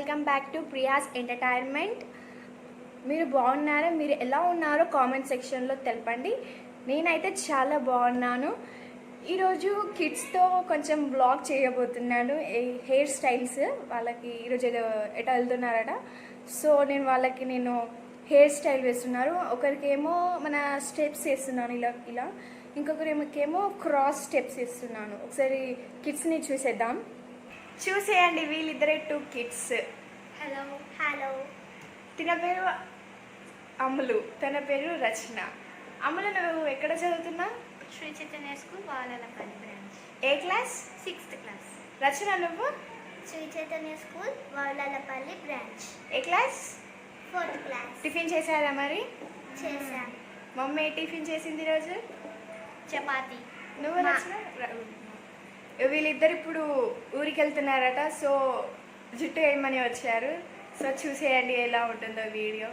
Welcome back to Priya's entertainment. మీరు బాగున్నారా? మీరు ఎలా ఉన్నారో కామెంట్ సెక్షన్లో తెలపండి. నేనైతే చాలా బాగున్నాను. ఈరోజు కిడ్స్తో కొంచెం బ్లాగ్ చేయబోతున్నాను. హెయిర్ స్టైల్స్ వాళ్ళకి ఈరోజు ఎటో వెళ్తున్నారట. సో నేను హెయిర్ స్టైల్ వేస్తున్నారు. ఒకరికేమో మన స్టెప్స్ వేస్తున్నాను ఇలా ఇలా, ఇంకొకరికేమో క్రాస్ స్టెప్స్ వేస్తున్నాను. ఒకసారి కిడ్స్ని చూసేద్దాం. చూసేయండి, వీళ్ళిద్దరే 2 కిడ్స్. Hello hello. తన పేరు అమ్ములు, తన పేరు రచన. అమ్ములు, నువ్వు ఎక్కడ చదువుతున్నా? Sri Chaitanya school Valalapalli branch. ఏ క్లాస్? 6th class. రచన, నువ్వు? Sri Chaitanya school Valalapalli branch. ఏ క్లాస్? 4th class. టిఫిన్ చేశారా మరి? చేశాను. మమ్మీ టిఫిన్ చేసింది ఈరోజు? చపాతి. నువ్వు రచన? వీళ్ళిద్దరు ఇప్పుడు ఊరికి వెళ్తున్నారట. సో జుట్టు వేయమని వచ్చారు. సో చూసేయండి ఎలా ఉంటుందో వీడియో.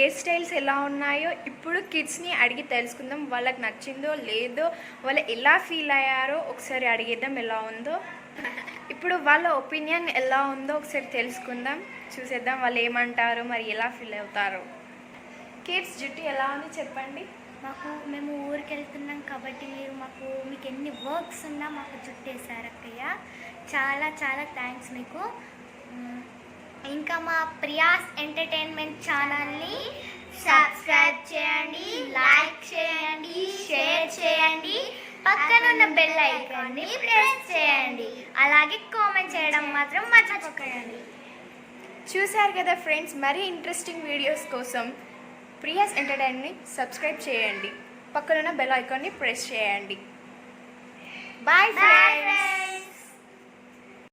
హెయిర్ స్టైల్స్ ఎలా ఉన్నాయో ఇప్పుడు కిడ్స్ని అడిగి తెలుసుకుందాం. వాళ్ళకి నచ్చిందో లేదో, వాళ్ళు ఎలా ఫీల్ అయ్యారో ఒకసారి అడిగేద్దాం ఎలా ఉందో. ఇప్పుడు వాళ్ళ ఒపీనియన్ ఎలా ఉందో ఒకసారి తెలుసుకుందాం, చూసేద్దాం వాళ్ళు ఏమంటారో, మరి ఎలా ఫీల్ అవుతారో. కిడ్స్ జుట్టు ఎలా ఉంది చెప్పండి. మేము ఊరికి వెళ్తున్నాం కాబట్టి మీకు ఎన్ని వర్క్స్ ఉన్నా మాకు చుట్టేశారు అక్కయ్య. చాలా చాలా థ్యాంక్స్ మీకు. ఇంకా మా ప్రియాస్ ఎంటర్టైన్మెంట్ ఛానల్ని సబ్స్క్రైబ్ చేయండి, లైక్ చేయండి, షేర్ చేయండి, పక్కనున్న బెల్ ఐకాన్ని ప్రెస్ చేయండి, అలాగే కామెంట్ చేయడం మాత్రం మర్చిపోకండి. చూశారు కదా ఫ్రెండ్స్, మరీ ఇంట్రెస్టింగ్ వీడియోస్ కోసం ప్రియాస్ ఎంటర్టైన్మెంట్ని సబ్స్క్రైబ్ చేయండి, పక్కనున్న బెల్ ఐకాన్ని ప్రెస్ చేయండి. Bye friends.